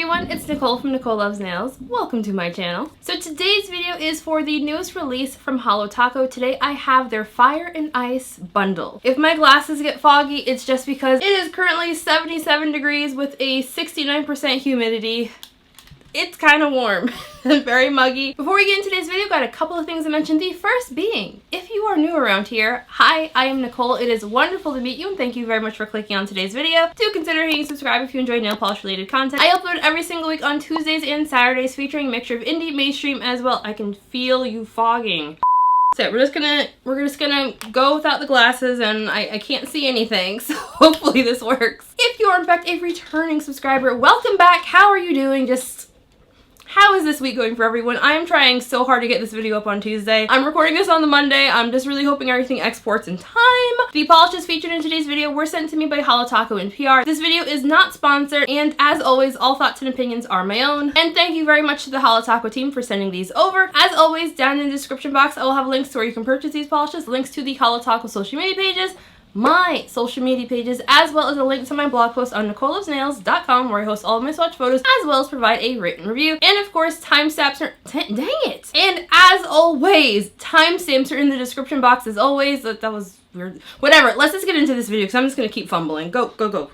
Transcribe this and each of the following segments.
everyone, it's Nicole from Nicole Loves Nails. Welcome to my channel. So today's video is for the newest release from Holo Taco. Today I have their Fire and Ice bundle. If my glasses get foggy, it's just because it is currently 77 degrees with a 69% humidity. It's kind of warm and very muggy. Before we get into today's video, got a couple of things to mention. The first being, if you are new around here, hi, I am Nicole. It is wonderful to meet you and thank you very much for clicking on today's video. Do consider hitting subscribe if you enjoy nail polish related content. I upload every single week on Tuesdays and Saturdays featuring a mixture of indie, mainstream as well. I can feel you fogging. So we're just gonna go without the glasses and I can't see anything, so hopefully this works. If you are in fact a returning subscriber, welcome back. How are you doing? How is this week going for everyone? I am trying so hard to get this video up on Tuesday. I'm recording this on the Monday. I'm just really hoping everything exports in time. The polishes featured in today's video were sent to me by Holo Taco and PR. This video is not sponsored, and as always, all thoughts and opinions are my own. And thank you very much to the Holo Taco team for sending these over. As always, down in the description box, I will have links to where you can purchase these polishes, links to the Holo Taco social media pages, my social media pages, as well as a link to my blog post on NicoleLovesNails.com where I host all of my swatch photos, as well as provide a written review. And of course, timestamps are, dang it! And as always, timestamps are in the description box as always. That was weird. Whatever, let's just get into this video because I'm just gonna keep fumbling. Go, go, go.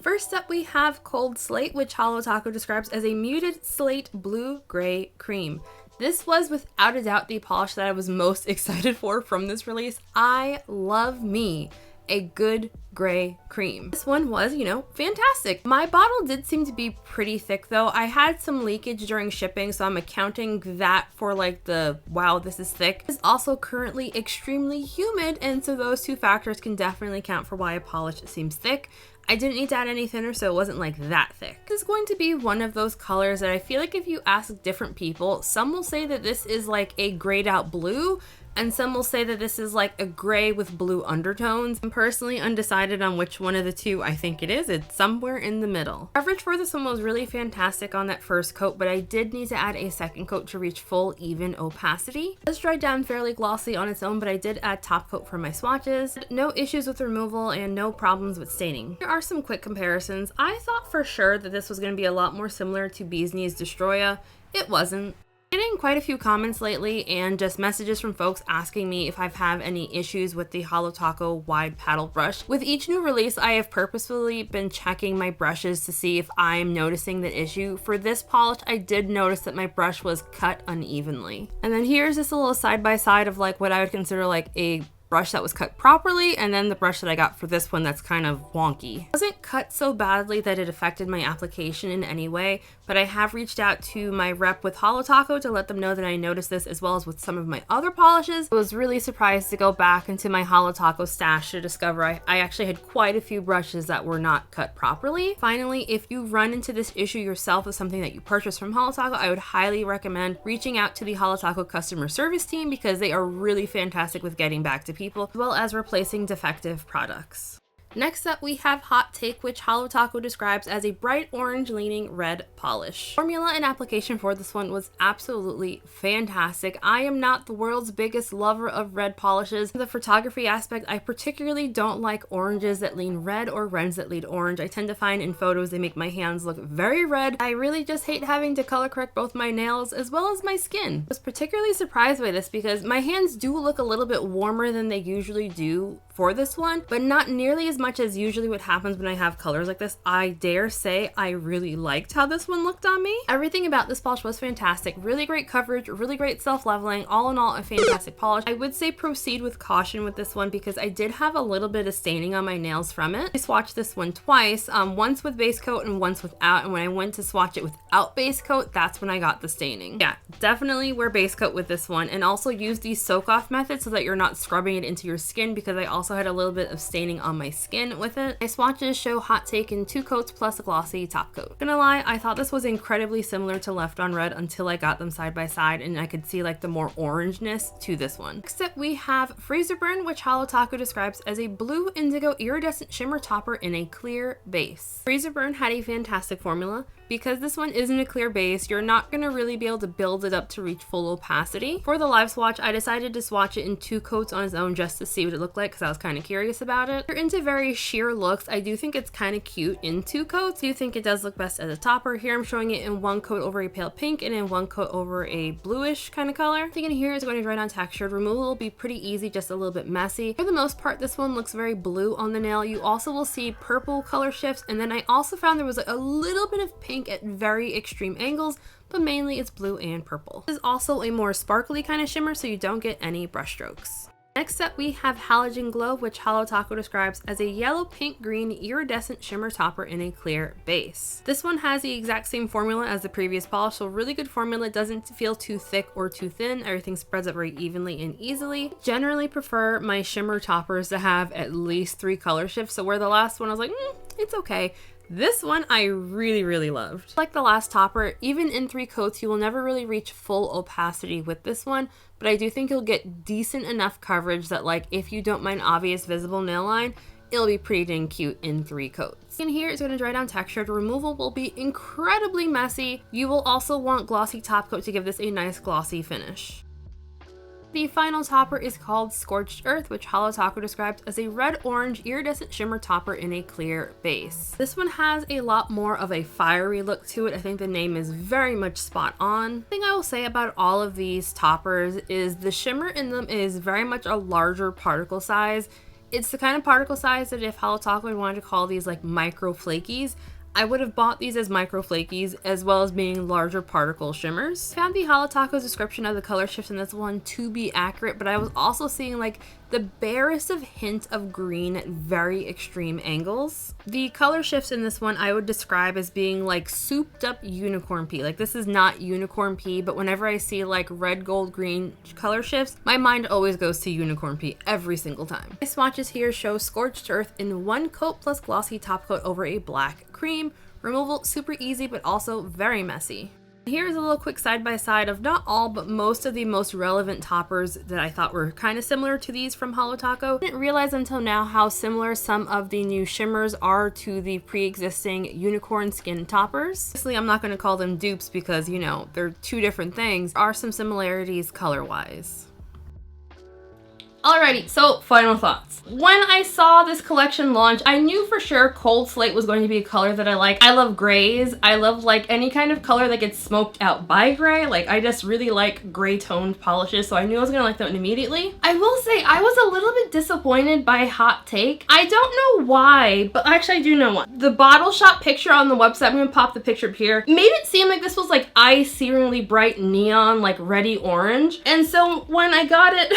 First up, we have Cold Slate, which Holo Taco describes as a muted slate blue-gray cream. This was without a doubt the polish that I was most excited for from this release. I love me a good gray cream. This one was, you know, fantastic. My bottle did seem to be pretty thick though. I had some leakage during shipping, so I'm accounting that for like the wow, this is thick. It's also currently extremely humid, and so those two factors can definitely count for why a polish seems thick. I didn't need to add any thinner, so it wasn't like that thick. This is going to be one of those colors that I feel like if you ask different people, some will say that this is like a grayed out blue, and some will say that this is like a gray with blue undertones. I'm personally undecided on which one of the two I think it is. It's somewhere in the middle. Coverage for this one was really fantastic on that first coat, but I did need to add a second coat to reach full even opacity. This dried down fairly glossy on its own, but I did add top coat for my swatches. No issues with removal and no problems with staining. Here are some quick comparisons. I thought for sure that this was going to be a lot more similar to Bee's Knees Destroya. It wasn't. Getting quite a few comments lately and just messages from folks asking me if I've had any issues with the Holo Taco wide paddle brush. With each new release, I have purposefully been checking my brushes to see if I'm noticing the issue. For this polish, I did notice that my brush was cut unevenly. And then here's just a little side by side of like what I would consider like a brush that was cut properly, and then the brush that I got for this one that's kind of wonky. It wasn't cut so badly that it affected my application in any way, but I have reached out to my rep with Holo Taco to let them know that I noticed this, as well as with some of my other polishes. I was really surprised to go back into my Holo Taco stash to discover I actually had quite a few brushes that were not cut properly. Finally, if you run into this issue yourself with something that you purchased from Holo Taco, I would highly recommend reaching out to the Holo Taco customer service team because they are really fantastic with getting back to people, as well as replacing defective products. Next up, we have Hot Take, which Holo Taco describes as a bright orange leaning red polish. Formula and application for this one was absolutely fantastic. I am not the world's biggest lover of red polishes. The photography aspect, I particularly don't like oranges that lean red or reds that lean orange. I tend to find in photos they make my hands look very red. I really just hate having to color correct both my nails as well as my skin. I was particularly surprised by this because my hands do look a little bit warmer than they usually do for this one, but not nearly as much as usually what happens when I have colors like this. I dare say I really liked how this one looked on me. Everything about this polish was fantastic. Really great coverage, really great self-leveling. All in all, a fantastic polish. I would say proceed with caution with this one because I did have a little bit of staining on my nails from it. I swatched this one twice, once with base coat and once without, and when I went to swatch it without base coat, that's when I got the staining. Yeah, definitely wear base coat with this one, and also use the soak off method so that you're not scrubbing it into your skin because I also had a little bit of staining on my skin with it. My swatches show Hot Take in 2 coats plus a glossy top coat. Gonna lie, I thought this was incredibly similar to Left on Red until I got them side by side and I could see like the more orangeness to this one. Next up, we have Freezer Burn, which Holo Taco describes as a blue indigo iridescent shimmer topper in a clear base. Freezer Burn had a fantastic formula. Because this one isn't a clear base, you're not going to really be able to build it up to reach full opacity. For the live swatch, I decided to swatch it in 2 coats on its own just to see what it looked like because I was kind of curious about it. If you're into very sheer looks, I do think it's kind of cute in 2 coats. I do think it does look best as a topper. Here I'm showing it in 1 coat over a pale pink and in 1 coat over a bluish kind of color. I think in here it's going to dry down textured. Removal will be pretty easy, just a little bit messy. For the most part, this one looks very blue on the nail. You also will see purple color shifts, and then I also found there was a little bit of pink at very extreme angles, but mainly it's blue and purple. This is also a more sparkly kind of shimmer, so you don't get any brush strokes. Next up, we have Halogen Glow, which Holo Taco describes as a yellow, pink, green, iridescent shimmer topper in a clear base. This one has the exact same formula as the previous polish, so really good formula. It doesn't feel too thick or too thin. Everything spreads up very evenly and easily. Generally prefer my shimmer toppers to have at least 3 color shifts, so where the last one I was like, it's okay. This one I really loved. Like the last topper, even in 3 coats, you will never really reach full opacity with this one, but I do think you'll get decent enough coverage that, like, if you don't mind obvious visible nail line, it'll be pretty dang cute in 3 coats. In here, it's going to dry down textured. Removal will be incredibly messy. You will also want glossy top coat to give this a nice glossy finish. The final topper is called Scorched Earth, which Holo Taco described as a red-orange iridescent shimmer topper in a clear base. This one has a lot more of a fiery look to it. I think the name is very much spot on. The thing I will say about all of these toppers is the shimmer in them is very much a larger particle size. It's the kind of particle size that if Holo Taco wanted to call these like micro flakies, I would have bought these as micro flakies as well as being larger particle shimmers. I found the Holo Taco's description of the color shifts in this one to be accurate, but I was also seeing like the barest of hint of green at very extreme angles. The color shifts in this one I would describe as being like souped up unicorn pea. Like this is not unicorn pea, but whenever I see like red, gold, green color shifts, my mind always goes to unicorn pea every single time. My swatches here show Scorched Earth in 1 coat plus glossy top coat over a black cream. Removal super easy, but also very messy. Here's a little quick side-by-side of not all, but most of the most relevant toppers that I thought were kind of similar to these from Holo Taco. I didn't realize until now how similar some of the new shimmers are to the pre-existing unicorn skin toppers. Obviously, I'm not going to call them dupes because, you know, they're 2 different things. There are some similarities color-wise. Alrighty, so final thoughts. When I saw this collection launch, I knew for sure Cold Slate was going to be a color that I like. I love grays. I love like any kind of color that gets smoked out by gray. Like I just really like gray toned polishes, so I knew I was gonna like that one immediately. I will say I was a little bit disappointed by Hot Take. I don't know why, but actually I do know why. The bottle shop picture on the website, I'm gonna pop the picture up here, made it seem like this was like eye-searingly bright neon, like reddy orange. And so when I got it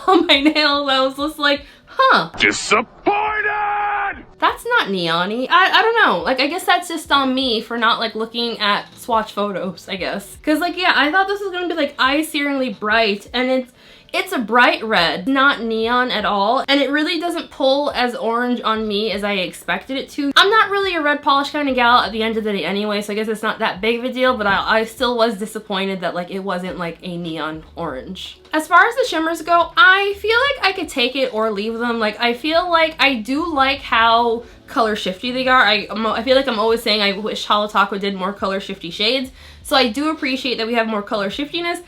on my nails, I was just like, huh. Disappointed! That's not neon-y. I don't know. Like, I guess that's just on me for not, like, looking at swatch photos, I guess. Because, like, yeah, I thought this was going to be, like, eye-searingly bright, and it's a bright red, not neon at all, and it really doesn't pull as orange on me as I expected it to. I'm not really a red polish kind of gal at the end of the day anyway, so I guess it's not that big of a deal, but I still was disappointed that like it wasn't like a neon orange. As far as the shimmers go, I feel like I could take it or leave them. Like I feel like I do like how color shifty they are. I feel like I'm always saying I wish Holo Taco did more color shifty shades, so I do appreciate that we have more color shiftiness.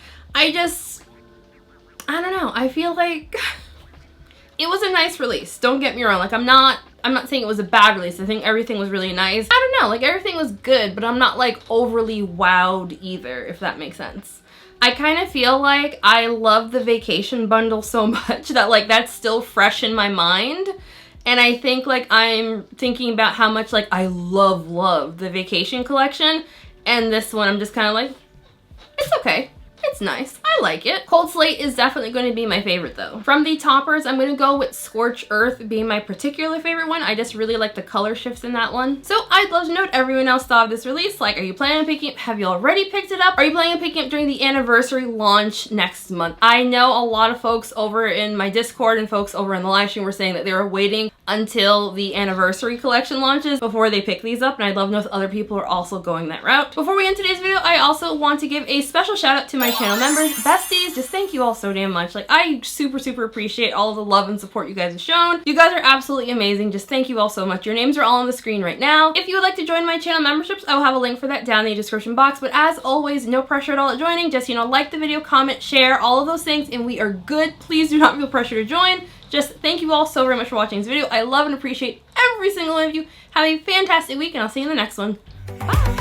I don't know, I feel like it was a nice release. Don't get me wrong, like I'm not saying it was a bad release. I think everything was really nice. I don't know, like everything was good, but I'm not like overly wowed either, if that makes sense. I kind of feel like I love the vacation bundle so much that like that's still fresh in my mind. And I think like I'm thinking about how much like I love the vacation collection, and this one I'm just kind of like, it's okay. It's nice. I like it. Cold Slate is definitely going to be my favorite though. From the toppers, I'm going to go with Scorched Earth being my particular favorite one. I just really like the color shifts in that one. So I'd love to know what everyone else thought of this release. Like, are you planning on picking it? Have you already picked it up? Are you planning on picking it during the anniversary launch next month? I know a lot of folks over in my Discord and folks over in the live stream were saying that they were waiting until the anniversary collection launches before they pick these up, and I'd love to know if other people are also going that route. Before we end today's video, I also want to give a special shout out to my my channel members, besties, just thank you all so damn much. Like, I super appreciate all of the love and support you guys have shown. You guys are absolutely amazing. Just thank you all so much. Your names are all on the screen right now. If you would like to join my channel memberships, I will have a link for that down in the description box. But as always, no pressure at all at joining. Just, you know, like the video, comment, share, all of those things, and we are good. Please do not feel pressure to join. Just thank you all so very much for watching this video. I love and appreciate every single one of you. Have a fantastic week, and I'll see you in the next one. Bye!